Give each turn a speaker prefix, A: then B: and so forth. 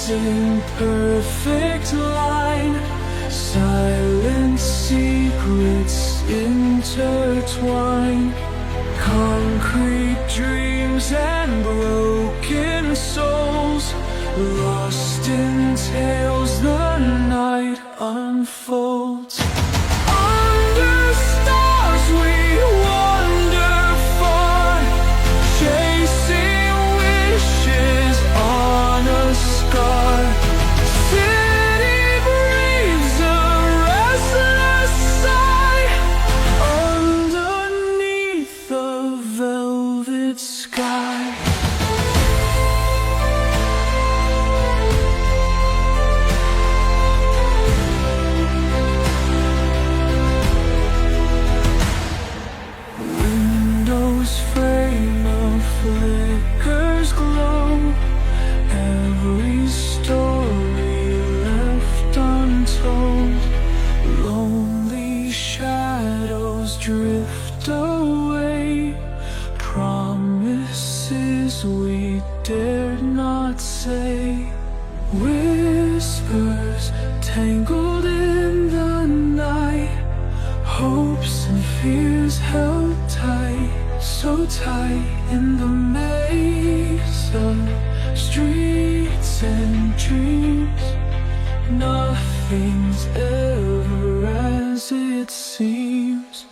A: in perfect line, silent secrets intertwine, concrete dreams and broken souls, lost in tales the night unfolds. Under stars we wander far, chasing wishes on a scar. City breathes a restless sigh underneath the velvet sky. Frame of flickers glow, every story left untold. Lonely shadows drift away, promises we dared not say. Whispers tangled in the night, hopes and fears held tight, so tight in the maze of streets and dreams. Nothing's ever as it seems.